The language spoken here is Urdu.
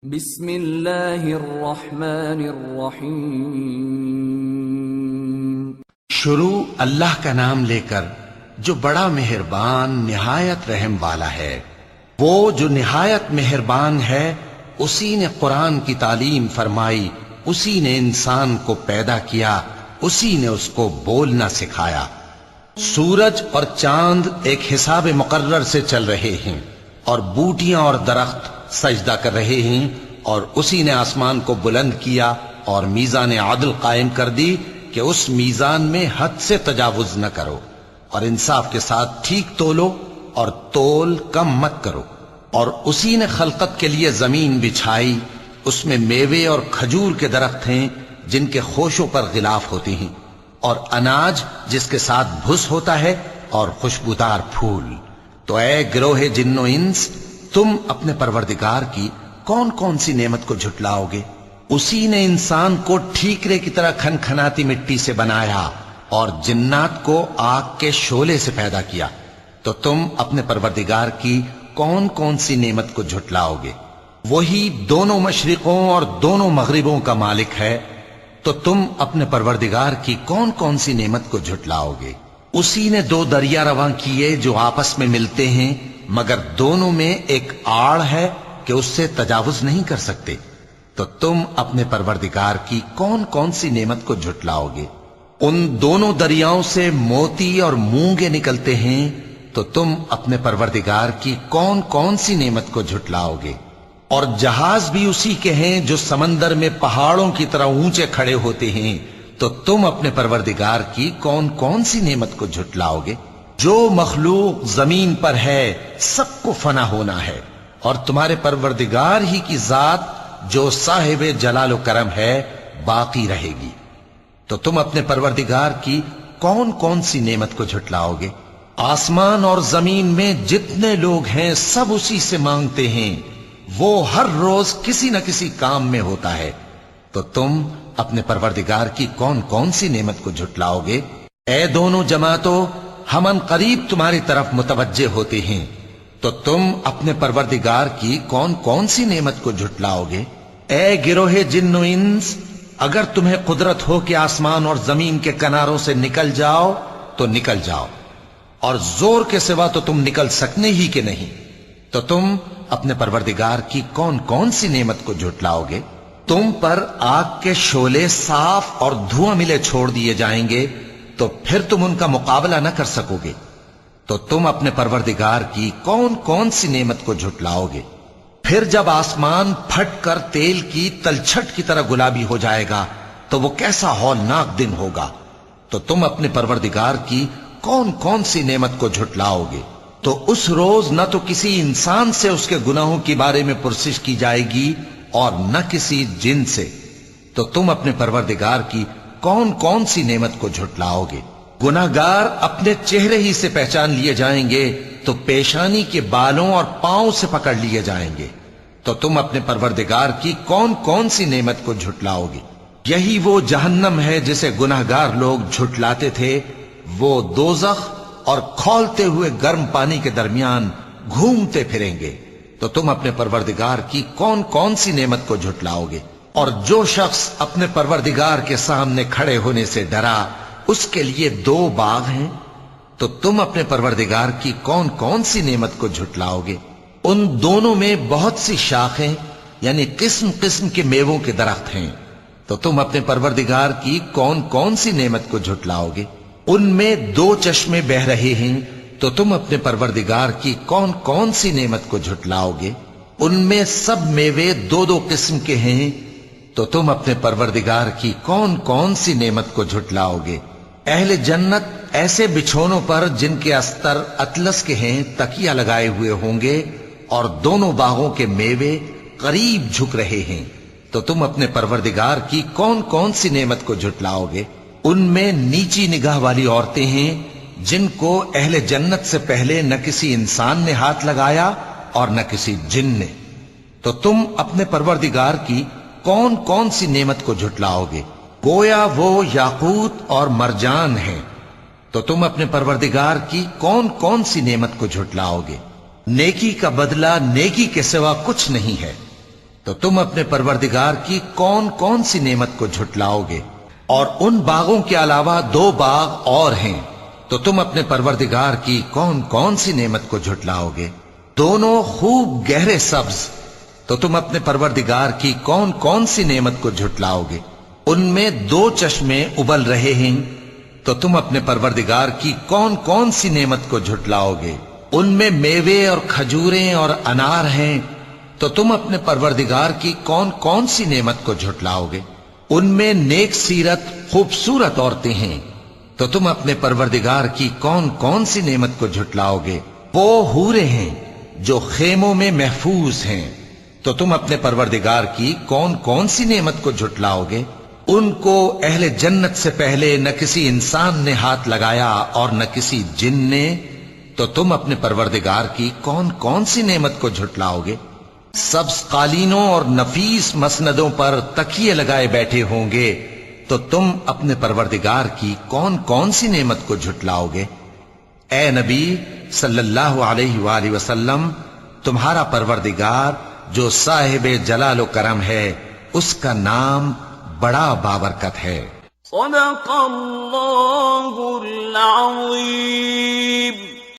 بسم اللہ الرحمن الرحیم۔ شروع اللہ کا نام لے کر جو بڑا مہربان نہایت رحم والا ہے۔ وہ جو نہایت مہربان ہے اسی نے قرآن کی تعلیم فرمائی، اسی نے انسان کو پیدا کیا، اسی نے اس کو بولنا سکھایا۔ سورج اور چاند ایک حساب مقرر سے چل رہے ہیں اور بوٹیاں اور درخت سجدہ کر رہے ہیں، اور اسی نے آسمان کو بلند کیا اور میزان عدل قائم کر دی کہ اس میزان میں حد سے تجاوز نہ کرو، اور انصاف کے ساتھ ٹھیک تولو اور تول کم مت کرو۔ اور اسی نے خلقت کے لیے زمین بچھائی، اس میں میوے اور کھجور کے درخت ہیں جن کے خوشوں پر غلاف ہوتے ہیں، اور اناج جس کے ساتھ بھس ہوتا ہے، اور خوشبودار پھول۔ تو اے گروہ جن و انس، تم اپنے پروردگار کی کون کون سی نعمت کو جھٹلاؤ گے؟ اسی نے انسان کو ٹھیکرے کی طرح کھنکھناتی مٹی سے بنایا اور جنات کو آگ کے شعلے سے پیدا کیا، تو تم اپنے پروردگار کی کون کون سی نعمت کو جھٹلاؤ گے؟ وہی دونوں مشرقوں اور دونوں مغربوں کا مالک ہے، تو تم اپنے پروردگار کی کون کون سی نعمت کو جھٹلاؤ گے؟ اسی نے دو دریا رواں کیے جو آپس میں ملتے ہیں، مگر دونوں میں ایک آڑ ہے کہ اس سے تجاوز نہیں کر سکتے، تو تم اپنے پروردگار کی کون کون سی نعمت کو جھٹلاؤ گے؟ ان دونوں دریاؤں سے موتی اور مونگے نکلتے ہیں، تو تم اپنے پروردگار کی کون کون سی نعمت کو جھٹلاؤ گے؟ اور جہاز بھی اسی کے ہیں جو سمندر میں پہاڑوں کی طرح اونچے کھڑے ہوتے ہیں، تو تم اپنے پروردگار کی کون کون سی نعمت کو جھٹلاؤ گے؟ جو مخلوق زمین پر ہے سب کو فنا ہونا ہے، اور تمہارے پروردگار ہی کی ذات جو صاحب جلال و کرم ہے باقی رہے گی۔ تو تم اپنے پروردگار کی کون کون سی نعمت کو جھٹلاؤ گے؟ آسمان اور زمین میں جتنے لوگ ہیں سب اسی سے مانگتے ہیں، وہ ہر روز کسی نہ کسی کام میں ہوتا ہے، تو تم اپنے پروردگار کی کون کون سی نعمت کو جھٹلاؤ گے؟ اے دونوں جماعتوں، ہم ان قریب تمہاری طرف متوجہ ہوتے ہیں، تو تم اپنے پروردگار کی کون کون سی نعمت کو جھٹلاؤ گے؟ اے گروہ جن و انس، اگر تمہیں قدرت ہو کہ آسمان اور زمین کے کناروں سے نکل جاؤ تو نکل جاؤ، اور زور کے سوا تو تم نکل سکنے ہی کہ نہیں، تو تم اپنے پروردگار کی کون کون سی نعمت کو جھٹلاؤ گے؟ تم پر آگ کے شعلے صاف اور دھواں ملے چھوڑ دیے جائیں گے، تو پھر تم ان کا مقابلہ نہ کر سکو گے، تو تم اپنے پروردگار کی کون کون سی نعمت کو جھٹلاؤ گے؟ پھر جب آسمان پھٹ کر تیل کی تلچھٹ کی طرح گلابی ہو جائے گا تو وہ کیسا ہولناک دن ہوگا، تو تم اپنے پروردگار کی کون کون سی نعمت کو جھٹلاؤ گے؟ تو اس روز نہ تو کسی انسان سے اس کے گناہوں کے بارے میں پرسش کی جائے گی اور نہ کسی جن سے، تو تم اپنے پروردگار کی کون کون سی نعمت کو جھٹلاؤ گے؟ گناہگار اپنے چہرے ہی سے پہچان لیے جائیں گے تو پیشانی کے بالوں اور پاؤں سے پکڑ لیے جائیں گے، تو تم اپنے پروردگار کی کون کون سی نعمت کو جھٹلاؤ گے؟ یہی وہ جہنم ہے جسے گناہگار لوگ جھٹلاتے تھے، وہ دوزخ اور کھولتے ہوئے گرم پانی کے درمیان گھومتے پھریں گے، تو تم اپنے پروردگار کی کون کون سی نعمت کو جھٹلاؤ گے؟ اور جو شخص اپنے پروردگار کے سامنے کھڑے ہونے سے ڈرا، اس کے لیے دو باغ ہیں، تو تم اپنے پروردگار کی کون کون سی نعمت کو جھٹلاؤ گے؟ ان دونوں میں بہت سی شاخیں یعنی قسم قسم کے میووں کے درخت ہیں، تو تم اپنے پروردگار کی کون کون سی نعمت کو جھٹلاؤ گے؟ ان میں دو چشمے بہ رہے ہیں، تو تم اپنے پروردگار کی کون کون سی نعمت کو جھٹلاؤ گے؟ ان میں سب میوے دو دو قسم کے ہیں، تو تم اپنے پروردگار کی کون کون سی نعمت کو جھٹلاؤ گے؟ اہل جنت ایسے بچھونوں پر جن کے استر اطلس کے ہیں تکیہ لگائے ہوئے ہوں گے، اور دونوں باغوں کے میوے قریب جھک رہے ہیں، تو تم اپنے پروردگار کی کون کون سی نعمت کو جھٹلاؤ گے؟ ان میں نیچی نگاہ والی عورتیں ہیں جن کو اہل جنت سے پہلے نہ کسی انسان نے ہاتھ لگایا اور نہ کسی جن نے، تو تم اپنے پروردگار کی کون کون سی نعمت کو جھٹلاؤ گے؟ گویا وہ یاقوت اور مرجان ہیں، تو تم اپنے پروردگار کی کون کون سی نعمت کو جھٹلاؤ گے؟ نیکی کا بدلہ نیکی کے سوا کچھ نہیں ہے، تو تم اپنے پروردگار کی کون کون سی نعمت کو جھٹلاؤ گے؟ اور ان باغوں کے علاوہ 2 باغ اور ہیں، تو تم اپنے پروردگار کی کون کون سی نعمت کو جھٹلاؤ گے؟ دونوں خوب گہرے سبز، تو تم اپنے پروردگار کی کون کون سی نعمت کو جھٹلاؤ گے؟ ان میں 2 چشمے ابل رہے ہیں، تو تم اپنے پروردگار کی کون کون سی نعمت کو جھٹلاؤ گے؟ ان میں میوے اور کھجوریں اور انار ہیں، تو تم اپنے پروردگار کی کون کون سی نعمت کو جھٹلاؤ گے؟ ان میں نیک سیرت خوبصورت عورتیں ہیں، تو تم اپنے پروردگار کی کون کون سی نعمت کو جھٹلاؤ گے؟ وہ حوریں ہیں جو خیموں میں محفوظ ہیں، تو تم اپنے پروردگار کی کون کون سی نعمت کو جھٹلاؤ گے؟ ان کو اہل جنت سے پہلے نہ کسی انسان نے ہاتھ لگایا اور نہ کسی جن نے، تو تم اپنے پروردگار کی کون کون سی نعمت کو جھٹلاؤ گے؟ سبز قالینوں اور نفیس مسندوں پر تکیے لگائے بیٹھے ہوں گے، تو تم اپنے پروردگار کی کون کون سی نعمت کو جھٹلاؤ گے؟ اے نبی صلی اللہ علیہ وآلہ وسلم، تمہارا پروردگار جو صاحب جلال و کرم ہے، اس کا نام بڑا بابرکت ہے۔ صدق اللہ العظیم۔